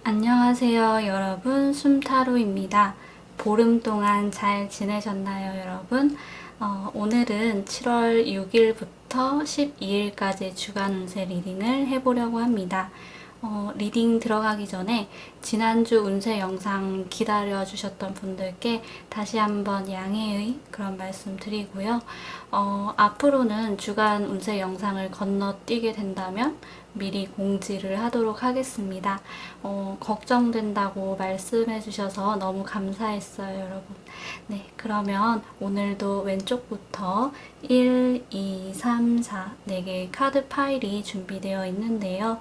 안녕하세요, 여러분. 숨타로입니다. 보름 동안 잘 지내셨나요, 여러분? 오늘은 7월 6일부터 12일까지 주간 운세 리딩을 해보려고 합니다. 리딩 들어가기 전에 지난주 운세 영상 기다려주셨던 분들께 다시 한번 양해의 그런 말씀 드리고요. 앞으로는 주간 운세 영상을 건너뛰게 된다면 미리 공지를 하도록 하겠습니다. 걱정된다고 말씀해 주셔서 너무 감사했어요, 여러분. 네, 그러면 오늘도 왼쪽부터 1, 2, 3, 4, 4개의 카드 파일이 준비되어 있는데요.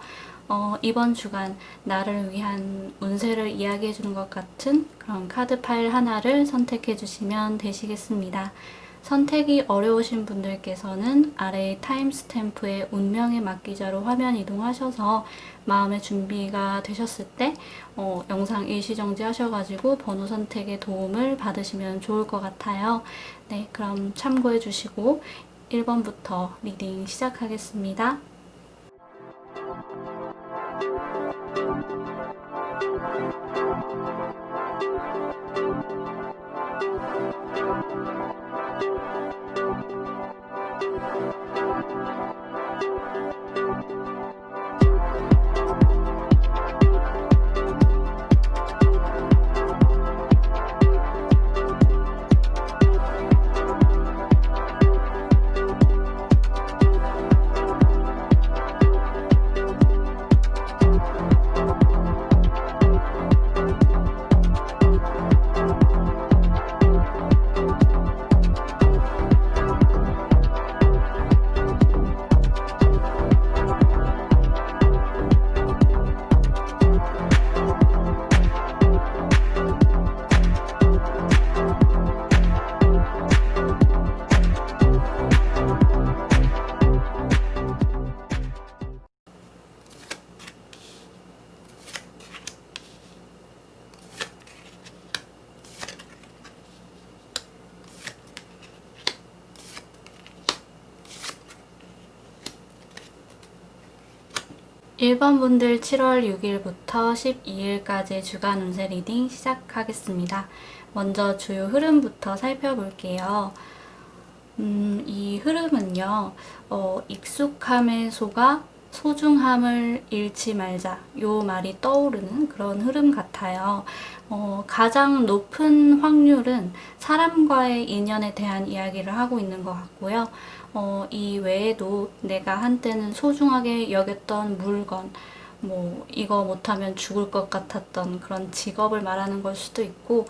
이번 주간 나를 위한 운세를 이야기해 주는 것 같은 그런 카드 파일 하나를 선택해 주시면 되시겠습니다. 선택이 어려우신 분들께서는 아래 타임스탬프에 운명의 막기자로 화면 이동하셔서 마음의 준비가 되셨을 때 영상 일시정지 하셔가지고 번호 선택에 도움을 받으시면 좋을 것 같아요. 네, 그럼 참고해 주시고 1번부터 리딩 시작하겠습니다. 일 번 분들 7월 6일부터 12일까지 주간 운세 리딩 시작하겠습니다. 먼저 주요 흐름부터 살펴볼게요. 이 흐름은요, 익숙함에 속아 소중함을 잃지 말자. 요 말이 떠오르는 그런 흐름 같아요. 가장 높은 확률은 사람과의 인연에 대한 이야기를 하고 있는 것 같고요. 이 외에도 내가 한때는 소중하게 여겼던 물건, 이거 못하면 죽을 것 같았던 그런 직업을 말하는 걸 수도 있고,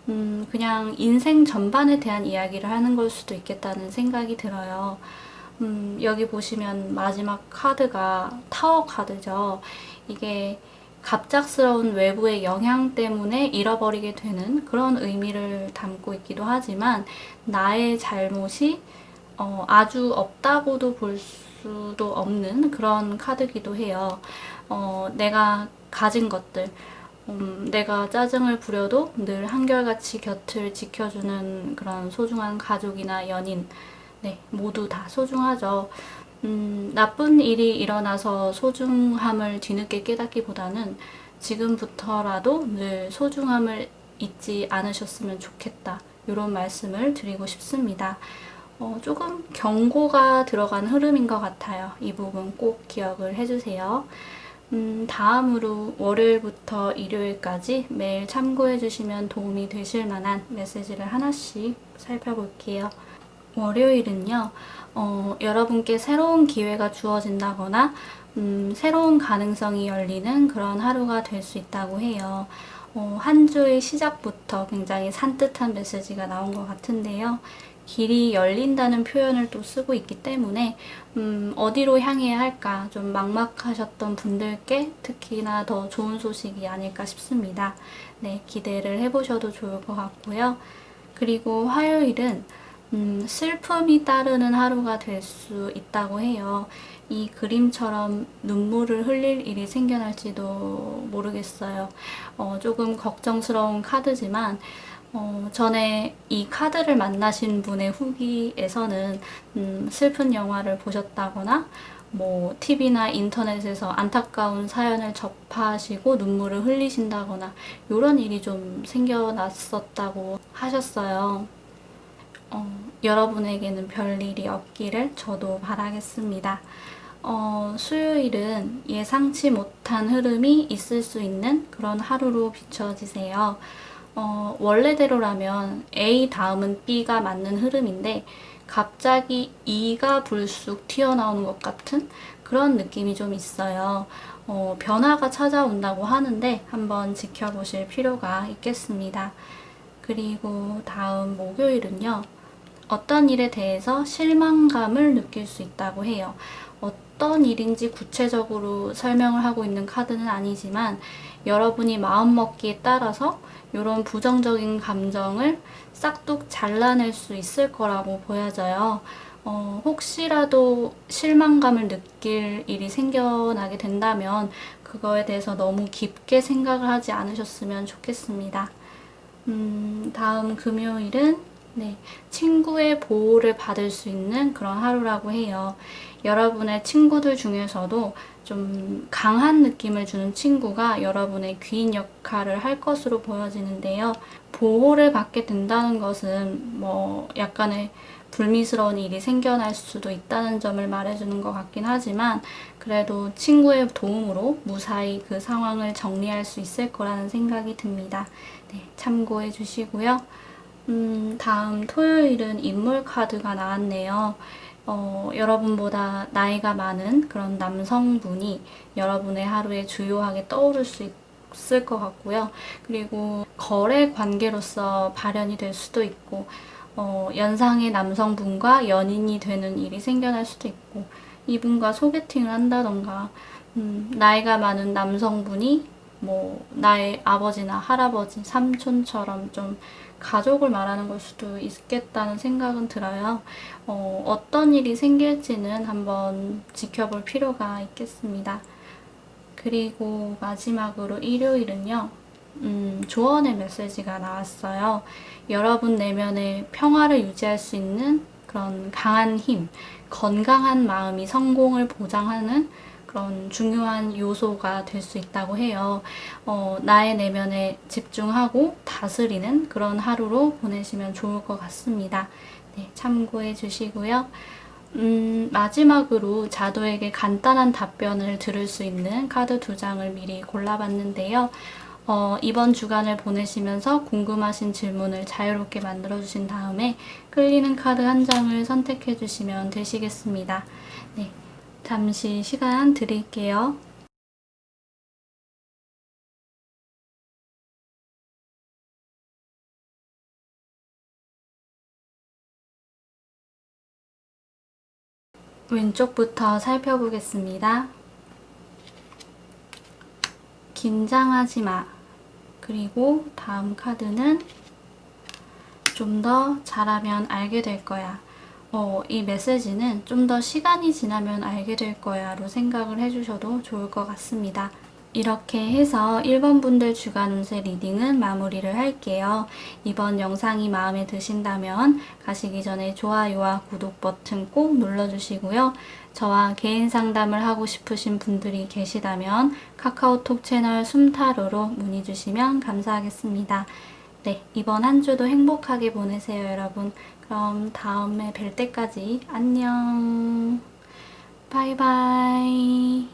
그냥 인생 전반에 대한 이야기를 하는 걸 수도 있겠다는 생각이 들어요. 여기 보시면 마지막 카드가 타워 카드죠. 이게 갑작스러운 외부의 영향 때문에 잃어버리게 되는 그런 의미를 담고 있기도 하지만 나의 잘못이 아주 없다고도 볼 수도 없는 그런 카드기도 해요. 내가 가진 것들, 내가 짜증을 부려도 늘 한결같이 곁을 지켜주는 그런 소중한 가족이나 연인, 네, 모두 다 소중하죠. 나쁜 일이 일어나서 소중함을 뒤늦게 깨닫기보다는 지금부터라도 늘 소중함을 잊지 않으셨으면 좋겠다. 이런 말씀을 드리고 싶습니다. 조금 경고가 들어간 흐름인 것 같아요. 이 부분 꼭 기억을 해주세요. 다음으로 월요일부터 일요일까지 매일 참고해 주시면 도움이 되실 만한 메시지를 하나씩 살펴볼게요. 월요일은요, 여러분께 새로운 기회가 주어진다거나, 새로운 가능성이 열리는 그런 하루가 될 수 있다고 해요. 한 주의 시작부터 굉장히 산뜻한 메시지가 나온 것 같은데요. 길이 열린다는 표현을 또 쓰고 있기 때문에 어디로 향해야 할까 좀 막막하셨던 분들께 특히나 더 좋은 소식이 아닐까 싶습니다. 네, 기대를 해보셔도 좋을 것 같고요. 그리고 화요일은 슬픔이 따르는 하루가 될 수 있다고 해요. 이 그림처럼 눈물을 흘릴 일이 생겨날지도 모르겠어요. 조금 걱정스러운 카드지만 전에 이 카드를 만나신 분의 후기에서는 슬픈 영화를 보셨다거나 뭐 TV나 인터넷에서 안타까운 사연을 접하시고 눈물을 흘리신다거나 이런 일이 좀 생겨났었다고 하셨어요. 여러분에게는 별일이 없기를 저도 바라겠습니다. 수요일은 예상치 못한 흐름이 있을 수 있는 그런 하루로 비춰지세요. 원래대로라면 A 다음은 B가 맞는 흐름인데 갑자기 E가 불쑥 튀어나오는 것 같은 그런 느낌이 좀 있어요. 변화가 찾아온다고 하는데 한번 지켜보실 필요가 있겠습니다. 그리고 다음 목요일은요. 어떤 일에 대해서 실망감을 느낄 수 있다고 해요. 어떤 일인지 구체적으로 설명을 하고 있는 카드는 아니지만 여러분이 마음먹기에 따라서 이런 부정적인 감정을 싹둑 잘라낼 수 있을 거라고 보여져요. 혹시라도 실망감을 느낄 일이 생겨나게 된다면 그거에 대해서 너무 깊게 생각을 하지 않으셨으면 좋겠습니다. 다음 금요일은 친구의 보호를 받을 수 있는 그런 하루라고 해요. 여러분의 친구들 중에서도 좀 강한 느낌을 주는 친구가 여러분의 귀인 역할을 할 것으로 보여지는데요. 보호를 받게 된다는 것은 뭐 약간의 불미스러운 일이 생겨날 수도 있다는 점을 말해주는 것 같긴 하지만 그래도 친구의 도움으로 무사히 그 상황을 정리할 수 있을 거라는 생각이 듭니다. 참고해 주시고요. 다음 토요일은 인물 카드가 나왔네요. 여러분보다 나이가 많은 그런 남성분이 여러분의 하루에 주요하게 떠오를 수 있을 것 같고요. 그리고 거래 관계로서 발현이 될 수도 있고, 연상의 남성분과 연인이 되는 일이 생겨날 수도 있고, 이분과 소개팅을 한다던가, 나이가 많은 남성분이 뭐 나의 아버지나 할아버지, 삼촌처럼 좀 가족을 말하는 걸 수도 있겠다는 생각은 들어요. 어떤 일이 생길지는 한번 지켜볼 필요가 있겠습니다. 그리고 마지막으로 일요일은요. 조언의 메시지가 나왔어요. 여러분 내면의 평화를 유지할 수 있는 그런 강한 힘, 건강한 마음이 성공을 보장하는 그런 중요한 요소가 될 수 있다고 해요. 나의 내면에 집중하고 다스리는 그런 하루로 보내시면 좋을 것 같습니다. 참고해 주시고요. 마지막으로 자도에게 간단한 답변을 들을 수 있는 카드 2장을 미리 골라봤는데요. 이번 주간을 보내시면서 궁금하신 질문을 자유롭게 만들어주신 다음에 끌리는 카드 1장을 선택해주시면 되시겠습니다. 잠시 시간 드릴게요. 왼쪽부터 살펴보겠습니다. 긴장하지 마. 그리고 다음 카드는 좀 더 잘하면 알게 될 거야. 이 메시지는 좀 더 시간이 지나면 알게 될 거야 로 생각을 해주셔도 좋을 것 같습니다. 이렇게 해서 1번 분들 주간 운세 리딩은 마무리를 할게요. 이번 영상이 마음에 드신다면 가시기 전에 좋아요와 구독 버튼 꼭 눌러주시고요. 저와 개인 상담을 하고 싶으신 분들이 계시다면 카카오톡 채널 숨타로로 문의 주시면 감사하겠습니다. 이번 한 주도 행복하게 보내세요, 여러분. 그럼 다음에 뵐 때까지 안녕. 바이바이.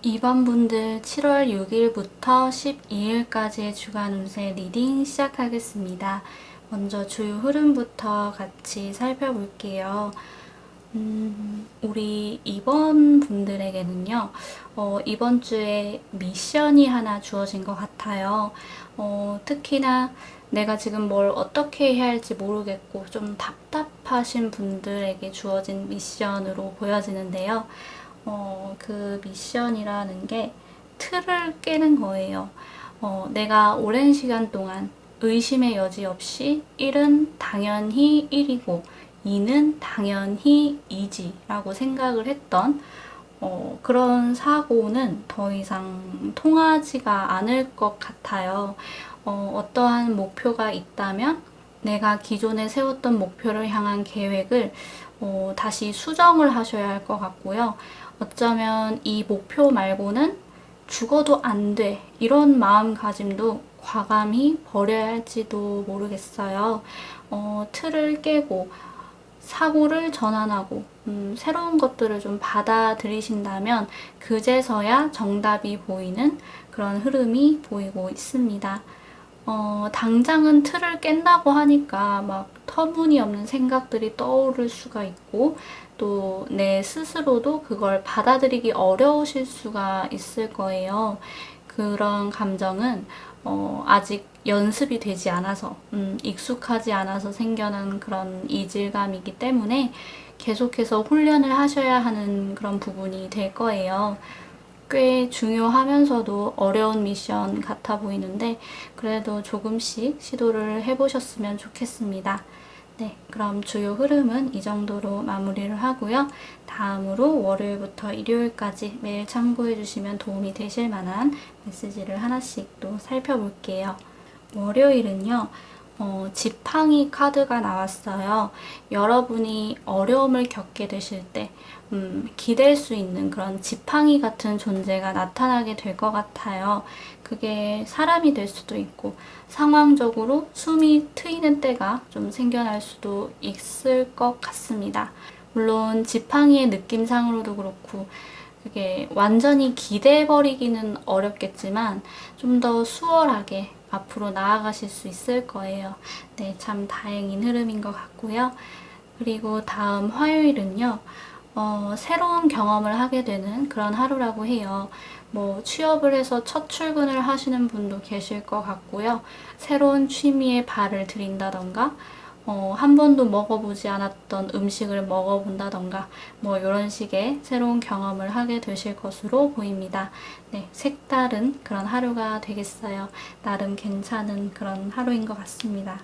이번 분들 7월 6일부터 12일까지의 주간 운세 리딩 시작하겠습니다. 먼저 주요 흐름부터 같이 살펴볼게요. 우리 이번 분들에게는요, 이번 주에 미션이 하나 주어진 것 같아요. 특히나 내가 지금 뭘 어떻게 해야 할지 모르겠고 좀 답답하신 분들에게 주어진 미션으로 보여지는데요. 그 미션이라는 게 틀을 깨는 거예요. 내가 오랜 시간 동안 의심의 여지 없이 1은 당연히 1이고 2는 당연히 2지라고 생각을 했던 그런 사고는 더 이상 통하지가 않을 것 같아요. 어떠한 목표가 있다면 내가 기존에 세웠던 목표를 향한 계획을 다시 수정을 하셔야 할 것 같고요. 어쩌면 이 목표 말고는 죽어도 안 돼. 이런 마음가짐도 과감히 버려야 할지도 모르겠어요. 틀을 깨고 사고를 전환하고 새로운 것들을 좀 받아들이신다면 그제서야 정답이 보이는 그런 흐름이 보이고 있습니다. 당장은 틀을 깬다고 하니까 막 터무니없는 생각들이 떠오를 수가 있고 또 내 스스로도 그걸 받아들이기 어려우실 수가 있을 거예요. 그런 감정은 아직 연습이 되지 않아서 익숙하지 않아서 생겨난 그런 이질감이기 때문에 계속해서 훈련을 하셔야 하는 그런 부분이 될 거예요. 꽤 중요하면서도 어려운 미션 같아 보이는데 그래도 조금씩 시도를 해보셨으면 좋겠습니다. 네, 그럼 주요 흐름은 이 정도로 마무리를 하고요. 다음으로 월요일부터 일요일까지 매일 참고해 주시면 도움이 되실 만한 메시지를 하나씩 또 살펴볼게요. 월요일은요. 지팡이 카드가 나왔어요. 여러분이 어려움을 겪게 되실 때 기댈 수 있는 그런 지팡이 같은 존재가 나타나게 될 것 같아요. 그게 사람이 될 수도 있고 상황적으로 숨이 트이는 때가 좀 생겨날 수도 있을 것 같습니다. 물론 지팡이의 느낌상으로도 그렇고 그게 완전히 기대버리기는 어렵겠지만 좀 더 수월하게 앞으로 나아가실 수 있을 거예요. 네, 참 다행인 흐름인 것 같고요. 그리고 다음 화요일은요. 새로운 경험을 하게 되는 그런 하루라고 해요. 뭐 취업을 해서 첫 출근을 하시는 분도 계실 것 같고요. 새로운 취미에 발을 들인다던가 한 번도 먹어보지 않았던 음식을 먹어본다던가 뭐 이런 식의 새로운 경험을 하게 되실 것으로 보입니다. 네, 색다른 그런 하루가 되겠어요. 나름 괜찮은 그런 하루인 것 같습니다.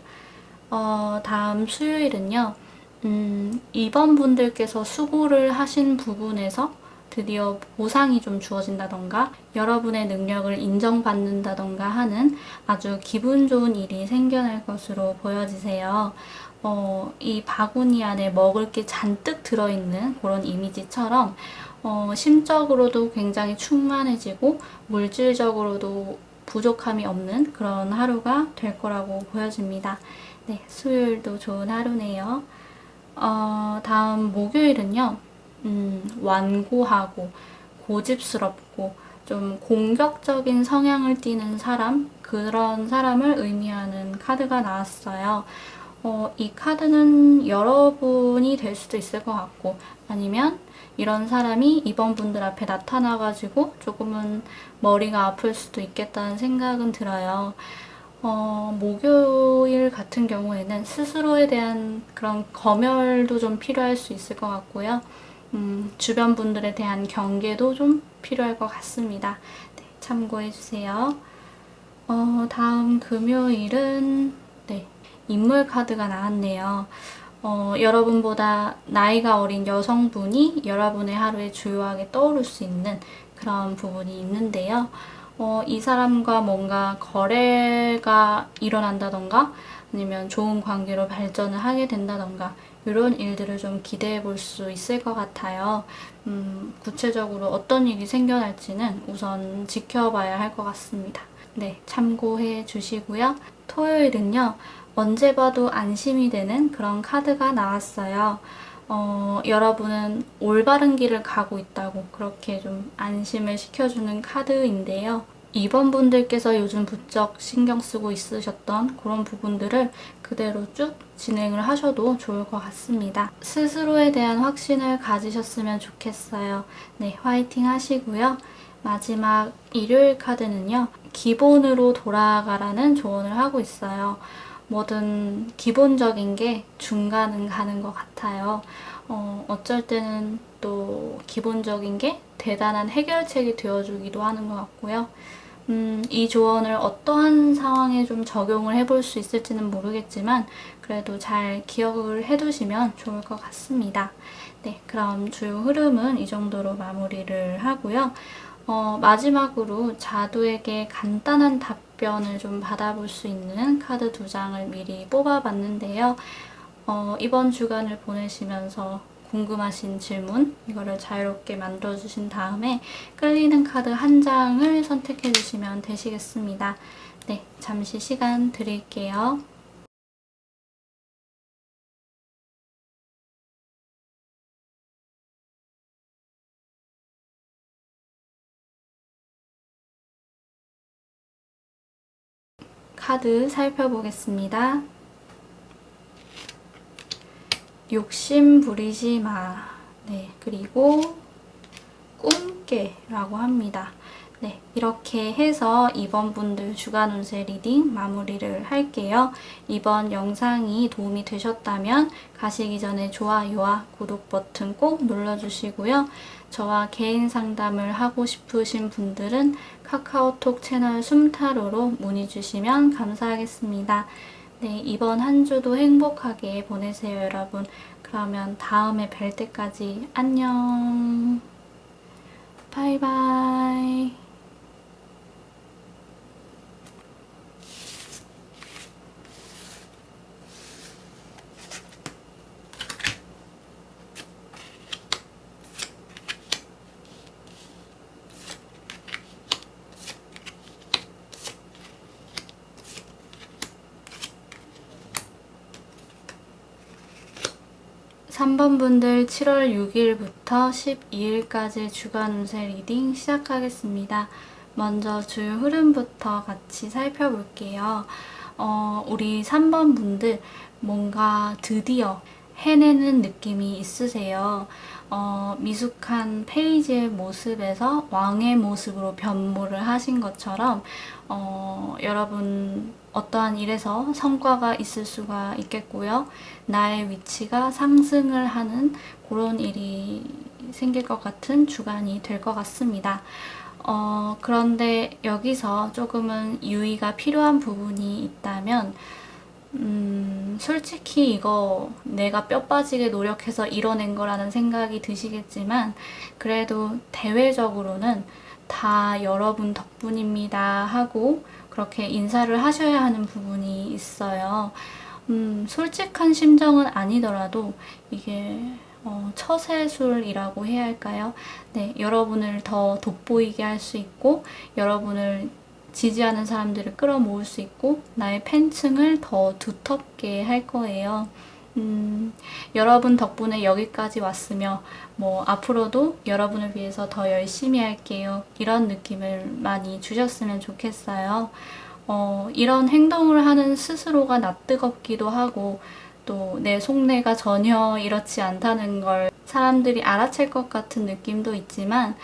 다음 수요일은요. 이번 분들께서 수고를 하신 부분에서 드디어 보상이 좀 주어진다던가 여러분의 능력을 인정받는다던가 하는 아주 기분 좋은 일이 생겨날 것으로 보여지세요. 이 바구니 안에 먹을 게 잔뜩 들어있는 그런 이미지처럼 심적으로도 굉장히 충만해지고 물질적으로도 부족함이 없는 그런 하루가 될 거라고 보여집니다. 네, 수요일도 좋은 하루네요. 다음 목요일은요. 완고하고 고집스럽고 좀 공격적인 성향을 띠는 사람, 그런 사람을 의미하는 카드가 나왔어요. 이 카드는 여러분이 될 수도 있을 것 같고 아니면 이런 사람이 이번 분들 앞에 나타나가지고 조금은 머리가 아플 수도 있겠다는 생각은 들어요. 목요일 같은 경우에는 스스로에 대한 그런 검열도 좀 필요할 수 있을 것 같고요. 주변 분들에 대한 경계도 좀 필요할 것 같습니다. 네, 참고해주세요. 다음 금요일은 네, 인물 카드가 나왔네요. 여러분보다 나이가 어린 여성분이 여러분의 하루에 주요하게 떠오를 수 있는 그런 부분이 있는데요. 이 사람과 뭔가 거래가 일어난다던가 아니면 좋은 관계로 발전을 하게 된다던가 이런 일들을 좀 기대해 볼 수 있을 것 같아요. 구체적으로 어떤 일이 생겨날지는 우선 지켜봐야 할 것 같습니다. 네, 참고해 주시고요. 토요일은요. 언제 봐도 안심이 되는 그런 카드가 나왔어요. 여러분은 올바른 길을 가고 있다고 그렇게 좀 안심을 시켜주는 카드인데요. 이번 분들께서 요즘 부쩍 신경 쓰고 있으셨던 그런 부분들을 그대로 쭉 진행을 하셔도 좋을 것 같습니다. 스스로에 대한 확신을 가지셨으면 좋겠어요. 네, 화이팅 하시고요. 마지막 일요일 카드는요. 기본으로 돌아가라는 조언을 하고 있어요. 뭐든 기본적인 게 중간은 가는 것 같아요. 어쩔 때는 또 기본적인 게 대단한 해결책이 되어주기도 하는 것 같고요. 이 조언을 어떠한 상황에 좀 적용을 해볼 수 있을지는 모르겠지만 그래도 잘 기억을 해두시면 좋을 것 같습니다. 네, 그럼 주요 흐름은 이 정도로 마무리를 하고요. 마지막으로 자두에게 간단한 답변을 좀 받아볼 수 있는 카드 2장을 미리 뽑아봤는데요. 이번 주간을 보내시면서 궁금하신 질문 이거를 자유롭게 만들어주신 다음에 끌리는 카드 1장을 선택해주시면 되시겠습니다. 네, 잠시 시간 드릴게요. 카드 살펴보겠습니다. 욕심 부리지 마. 네, 그리고 꿈깨라고 합니다. 네, 이렇게 해서 이번 분들 주간 운세 리딩 마무리를 할게요. 이번 영상이 도움이 되셨다면 가시기 전에 좋아요와 구독 버튼 꼭 눌러주시고요. 저와 개인 상담을 하고 싶으신 분들은 카카오톡 채널 숨타로로 문의 주시면 감사하겠습니다. 네, 이번 한 주도 행복하게 보내세요, 여러분. 그러면 다음에 뵐 때까지 안녕. 바이바이. 3번 분들 7월 6일부터 12일까지 주간 운세 리딩 시작하겠습니다. 먼저 주요 흐름부터 같이 살펴볼게요. 우리 3번 분들 뭔가 드디어 해내는 느낌이 있으세요. 미숙한 페이지의 모습에서 왕의 모습으로 변모를 하신 것처럼 여러분 어떠한 일에서 성과가 있을 수가 있겠고요. 나의 위치가 상승을 하는 그런 일이 생길 것 같은 주간이 될 것 같습니다. 그런데 여기서 조금은 유의가 필요한 부분이 있다면 솔직히 이거 내가 뼈 빠지게 노력해서 이뤄낸 거라는 생각이 드시겠지만 그래도 대외적으로는 다 여러분 덕분입니다 하고 그렇게 인사를 하셔야 하는 부분이 있어요. 솔직한 심정은 아니더라도 이게 처세술이라고 해야 할까요? 네, 여러분을 더 돋보이게 할 수 있고 여러분을 지지하는 사람들을 끌어모을 수 있고 나의 팬층을 더 두텁게 할 거예요. 여러분 덕분에 여기까지 왔으며 앞으로도 여러분을 위해서 더 열심히 할게요. 이런 느낌을 많이 주셨으면 좋겠어요. 이런 행동을 하는 스스로가 낯뜨겁기도 하고 또 내 속내가 전혀 이렇지 않다는 걸 사람들이 알아챌 것 같은 느낌도 있지만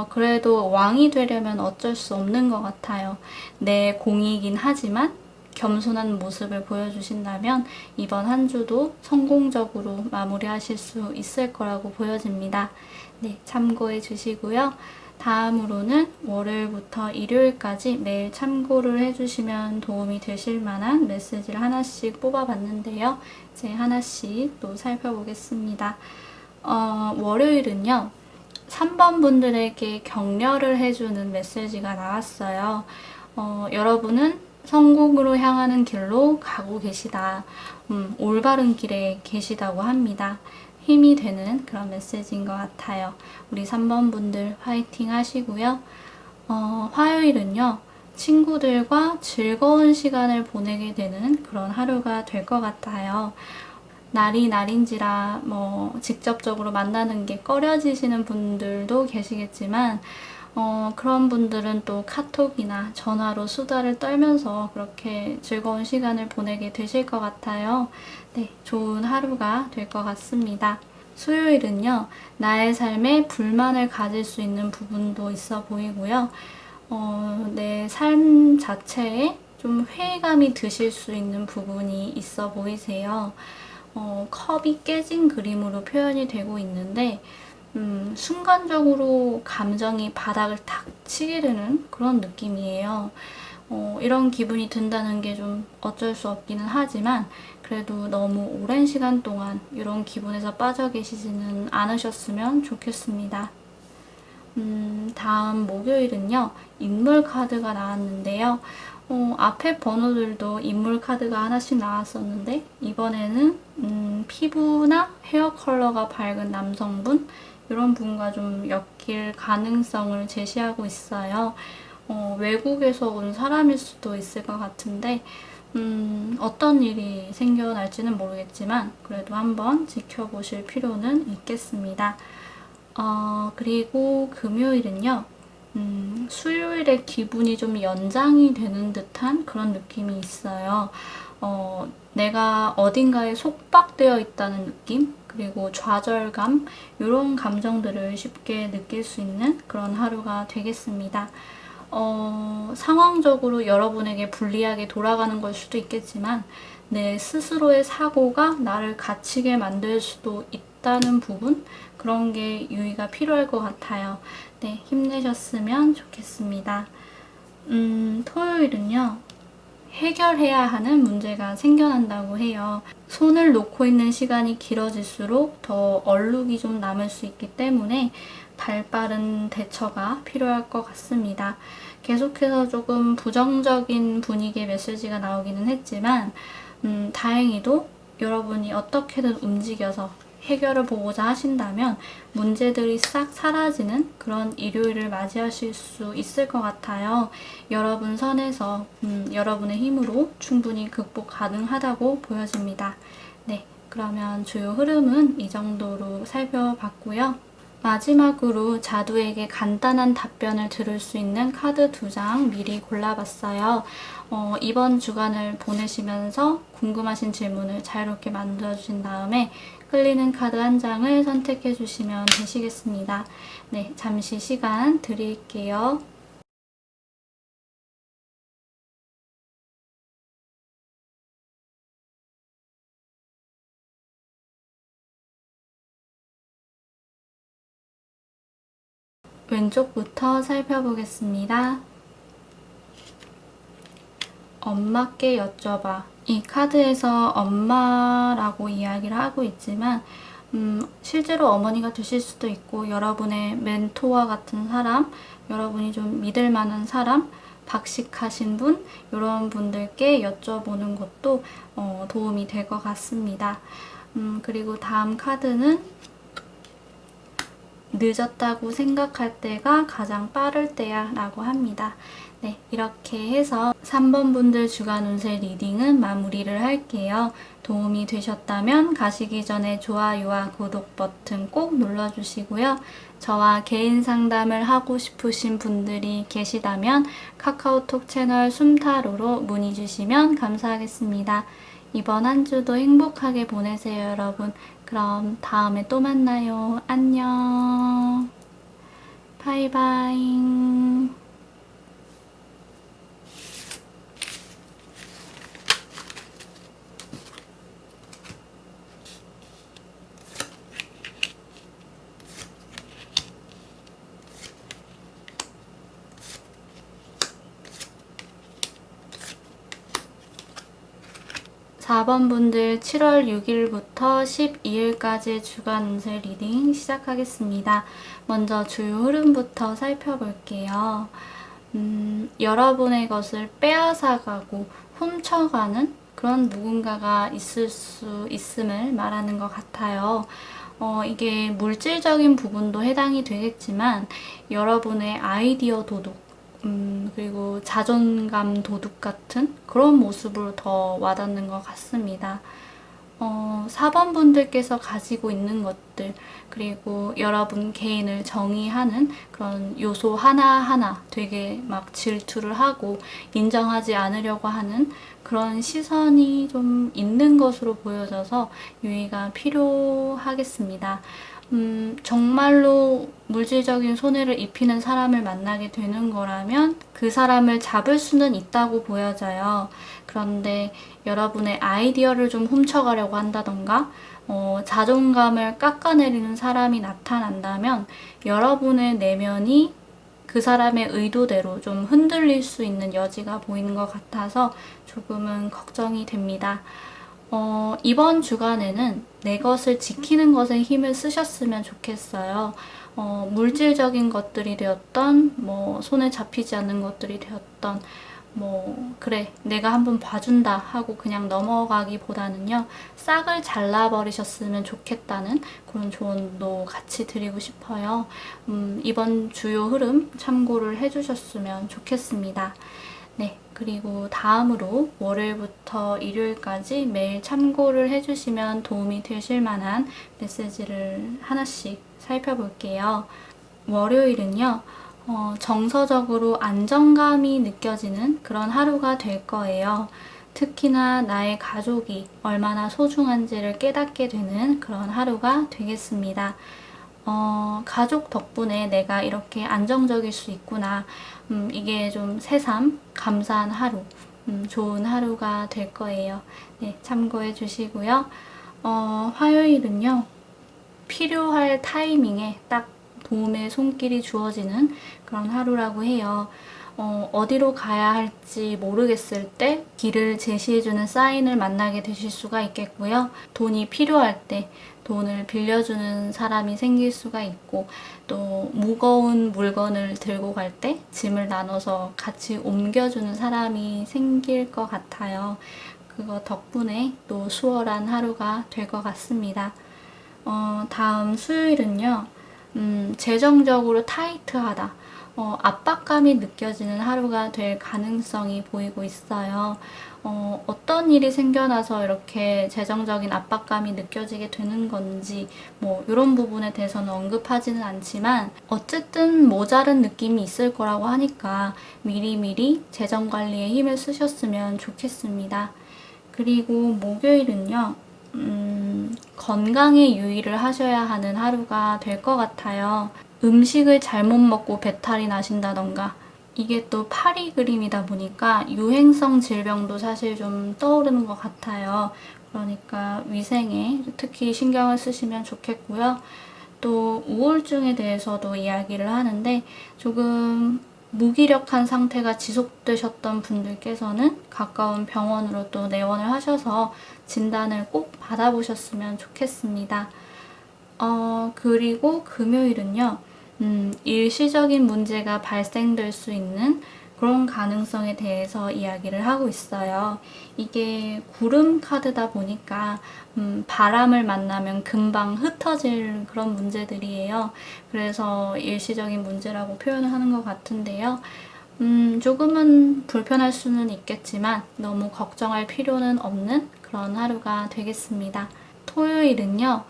그래도 왕이 되려면 어쩔 수 없는 것 같아요. 내 공이긴 하지만 겸손한 모습을 보여주신다면 이번 한 주도 성공적으로 마무리하실 수 있을 거라고 보여집니다. 네, 참고해 주시고요. 다음으로는 월요일부터 일요일까지 매일 참고를 해주시면 도움이 되실 만한 메시지를 하나씩 뽑아봤는데요. 이제 하나씩 또 살펴보겠습니다. 월요일은요. 3번 분들에게 격려를 해주는 메시지가 나왔어요. 여러분은 성공으로 향하는 길로 가고 계시다. 올바른 길에 계시다고 합니다. 힘이 되는 그런 메시지인 것 같아요. 우리 3번 분들 화이팅 하시고요. 화요일은요. 친구들과 즐거운 시간을 보내게 되는 그런 하루가 될 것 같아요. 날이 날인지라 직접적으로 만나는 게 꺼려지시는 분들도 계시겠지만 그런 분들은 또 카톡이나 전화로 수다를 떨면서 그렇게 즐거운 시간을 보내게 되실 것 같아요. 네, 좋은 하루가 될 것 같습니다. 수요일은요, 나의 삶에 불만을 가질 수 있는 부분도 있어 보이고요. 내 삶 자체에 좀 회의감이 드실 수 있는 부분이 있어 보이세요. 컵이 깨진 그림으로 표현이 되고 있는데 순간적으로 감정이 바닥을 탁 치게 되는 그런 느낌이에요. 이런 기분이 든다는 게 좀 어쩔 수 없기는 하지만 그래도 너무 오랜 시간 동안 이런 기분에서 빠져 계시지는 않으셨으면 좋겠습니다. 다음 목요일은요, 인물 카드가 나왔는데요. 앞에 번호들도 인물 카드가 하나씩 나왔었는데, 이번에는 피부나 헤어 컬러가 밝은 남성분, 이런 분과 좀 엮일 가능성을 제시하고 있어요. 외국에서 온 사람일 수도 있을 것 같은데, 어떤 일이 생겨날지는 모르겠지만, 그래도 한번 지켜보실 필요는 있겠습니다. 그리고 금요일은요, 수요일에 기분이 좀 연장이 되는 듯한 그런 느낌이 있어요. 내가 어딘가에 속박되어 있다는 느낌? 그리고 좌절감? 이런 감정들을 쉽게 느낄 수 있는 그런 하루가 되겠습니다. 상황적으로 여러분에게 불리하게 돌아가는 걸 수도 있겠지만, 내 스스로의 사고가 나를 갇히게 만들 수도 있다는 부분? 그런 게 유의가 필요할 것 같아요. 네, 힘내셨으면 좋겠습니다. 토요일은요, 해결해야 하는 문제가 생겨난다고 해요. 손을 놓고 있는 시간이 길어질수록 더 얼룩이 좀 남을 수 있기 때문에 발빠른 대처가 필요할 것 같습니다. 계속해서 조금 부정적인 분위기의 메시지가 나오기는 했지만 다행히도 여러분이 어떻게든 움직여서 해결을 보고자 하신다면 문제들이 싹 사라지는 그런 일요일을 맞이하실 수 있을 것 같아요. 여러분 선에서 여러분의 힘으로 충분히 극복 가능하다고 보여집니다. 네, 그러면 주요 흐름은 이 정도로 살펴봤고요. 마지막으로 자두에게 간단한 답변을 들을 수 있는 카드 2장 미리 골라봤어요. 이번 주간을 보내시면서 궁금하신 질문을 자유롭게 만들어주신 다음에 끌리는 카드 한 장을 선택해 주시면 되시겠습니다. 네, 잠시 시간 드릴게요. 왼쪽부터 살펴보겠습니다. 엄마께 여쭤봐. 이 카드에서 엄마라고 이야기를 하고 있지만 실제로 어머니가 되실 수도 있고 여러분의 멘토와 같은 사람, 여러분이 좀 믿을 만한 사람, 박식하신 분, 이런 분들께 여쭤보는 것도 도움이 될 것 같습니다. 그리고 다음 카드는 늦었다고 생각할 때가 가장 빠를 때야 라고 합니다. 네, 이렇게 해서 3번 분들 주간 운세 리딩은 마무리를 할게요. 도움이 되셨다면 가시기 전에 좋아요와 구독 버튼 꼭 눌러주시고요. 저와 개인 상담을 하고 싶으신 분들이 계시다면 카카오톡 채널 숨타로로 문의 주시면 감사하겠습니다. 이번 한 주도 행복하게 보내세요, 여러분. 그럼 다음에 또 만나요. 안녕. 바이바이. 4번 분들 7월 6일부터 12일까지 주간 운세 리딩 시작하겠습니다. 먼저 주요 흐름부터 살펴볼게요. 여러분의 것을 빼앗아가고 훔쳐가는 그런 누군가가 있을 수 있음을 말하는 것 같아요. 이게 물질적인 부분도 해당이 되겠지만 여러분의 아이디어 도둑, 그리고 자존감 도둑 같은 그런 모습으로 더 와닿는 것 같습니다. 4번 분들께서 가지고 있는 것들, 그리고 여러분 개인을 정의하는 그런 요소 하나하나 되게 막 질투를 하고 인정하지 않으려고 하는 그런 시선이 좀 있는 것으로 보여져서 유의가 필요하겠습니다. 정말로 물질적인 손해를 입히는 사람을 만나게 되는 거라면 그 사람을 잡을 수는 있다고 보여져요. 그런데 여러분의 아이디어를 좀 훔쳐가려고 한다던가 자존감을 깎아내리는 사람이 나타난다면 여러분의 내면이 그 사람의 의도대로 좀 흔들릴 수 있는 여지가 보이는 것 같아서 조금은 걱정이 됩니다. 이번 주간에는 내 것을 지키는 것에 힘을 쓰셨으면 좋겠어요. 물질적인 것들이 되었던, 손에 잡히지 않는 것들이 되었던, 그래, 내가 한번 봐준다 하고 그냥 넘어가기보다는요, 싹을 잘라버리셨으면 좋겠다는 그런 조언도 같이 드리고 싶어요. 이번 주요 흐름 참고를 해주셨으면 좋겠습니다. 네, 그리고 다음으로 월요일부터 일요일까지 매일 참고를 해주시면 도움이 되실 만한 메시지를 하나씩 살펴볼게요. 월요일은요, 정서적으로 안정감이 느껴지는 그런 하루가 될 거예요. 특히나 나의 가족이 얼마나 소중한지를 깨닫게 되는 그런 하루가 되겠습니다. 가족 덕분에 내가 이렇게 안정적일 수 있구나. 이게 좀 새삼 감사한 하루, 좋은 하루가 될 거예요. 네, 참고해 주시고요. 화요일은요, 필요할 타이밍에 딱 도움의 손길이 주어지는 그런 하루라고 해요. 어디로 가야 할지 모르겠을 때 길을 제시해주는 사인을 만나게 되실 수가 있겠고요. 돈이 필요할 때 돈을 빌려주는 사람이 생길 수가 있고, 또 무거운 물건을 들고 갈 때 짐을 나눠서 같이 옮겨주는 사람이 생길 것 같아요. 그거 덕분에 또 수월한 하루가 될 것 같습니다. 다음 수요일은요, 재정적으로 타이트하다. 압박감이 느껴지는 하루가 될 가능성이 보이고 있어요. 어떤 일이 생겨나서 이렇게 재정적인 압박감이 느껴지게 되는 건지, 이런 부분에 대해서는 언급하지는 않지만, 어쨌든 모자른 느낌이 있을 거라고 하니까 미리미리 재정 관리에 힘을 쓰셨으면 좋겠습니다. 그리고 목요일은요, 건강에 유의를 하셔야 하는 하루가 될 것 같아요. 음식을 잘못 먹고 배탈이 나신다던가, 이게 또 파리 그림이다 보니까 유행성 질병도 사실 좀 떠오르는 것 같아요. 그러니까 위생에 특히 신경을 쓰시면 좋겠고요. 또 우울증에 대해서도 이야기를 하는데, 조금 무기력한 상태가 지속되셨던 분들께서는 가까운 병원으로 또 내원을 하셔서 진단을 꼭 받아보셨으면 좋겠습니다. 그리고 금요일은요, 일시적인 문제가 발생될 수 있는 그런 가능성에 대해서 이야기를 하고 있어요. 이게 구름 카드다 보니까 바람을 만나면 금방 흩어질 그런 문제들이에요. 그래서 일시적인 문제라고 표현을 하는 것 같은데요. 조금은 불편할 수는 있겠지만 너무 걱정할 필요는 없는 그런 하루가 되겠습니다. 토요일은요,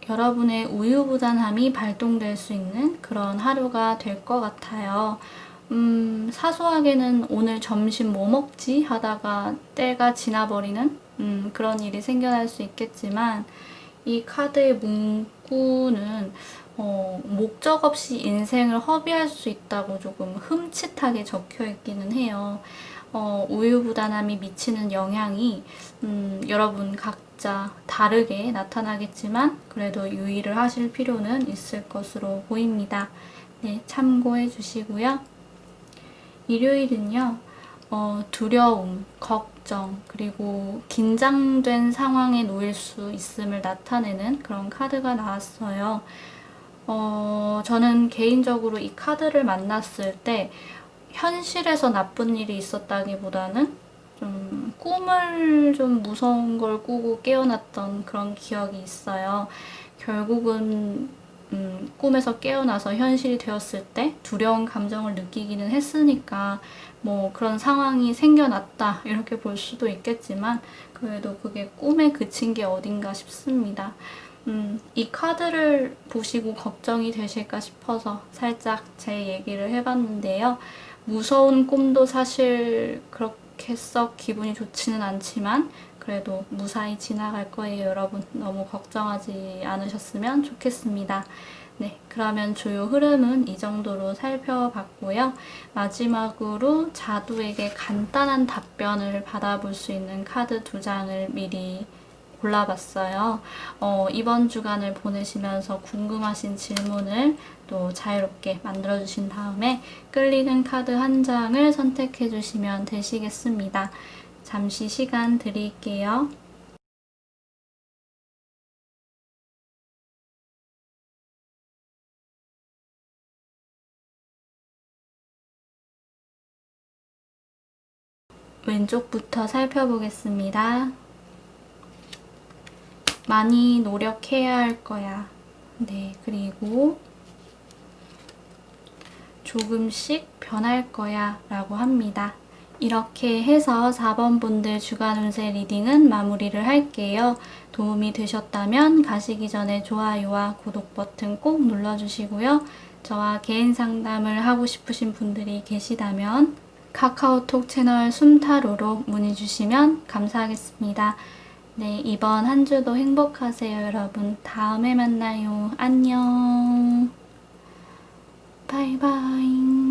여러분의 우유부단함이 발동될 수 있는 그런 하루가 될 것 같아요. 사소하게는 오늘 점심 뭐 먹지? 하다가 때가 지나버리는 그런 일이 생겨날 수 있겠지만, 이 카드의 문구는 목적 없이 인생을 허비할 수 있다고 조금 흠칫하게 적혀 있기는 해요. 우유부단함이 미치는 영향이 여러분 각자 다르게 나타나겠지만 그래도 유의를 하실 필요는 있을 것으로 보입니다. 네, 참고해 주시고요. 일요일은요, 두려움, 걱정, 그리고 긴장된 상황에 놓일 수 있음을 나타내는 그런 카드가 나왔어요. 저는 개인적으로 이 카드를 만났을 때 현실에서 나쁜 일이 있었다기보다는 좀 꿈을 좀 무서운 걸 꾸고 깨어났던 그런 기억이 있어요. 결국은 꿈에서 깨어나서 현실이 되었을 때 두려운 감정을 느끼기는 했으니까 그런 상황이 생겨났다 이렇게 볼 수도 있겠지만, 그래도 그게 꿈에 그친 게 어딘가 싶습니다. 이 카드를 보시고 걱정이 되실까 싶어서 살짝 제 얘기를 해봤는데요. 무서운 꿈도 사실 그렇게 썩 기분이 좋지는 않지만 그래도 무사히 지나갈 거예요, 여러분. 너무 걱정하지 않으셨으면 좋겠습니다. 네, 그러면 주요 흐름은 이 정도로 살펴봤고요. 마지막으로 자두에게 간단한 답변을 받아볼 수 있는 카드 2장을 미리 골라봤어요. 이번 주간을 보내시면서 궁금하신 질문을 또 자유롭게 만들어주신 다음에 끌리는 카드 한 장을 선택해주시면 되시겠습니다. 잠시 시간 드릴게요. 왼쪽부터 살펴보겠습니다. 많이 노력해야 할 거야. 네, 그리고 조금씩 변할 거야 라고 합니다. 이렇게 해서 4번 분들 주간 운세 리딩은 마무리를 할게요. 도움이 되셨다면 가시기 전에 좋아요와 구독 버튼 꼭 눌러주시고요. 저와 개인 상담을 하고 싶으신 분들이 계시다면 카카오톡 채널 숨타로로 문의 주시면 감사하겠습니다. 네, 이번 한 주도 행복하세요, 여러분. 다음에 만나요. 안녕. 바이바이.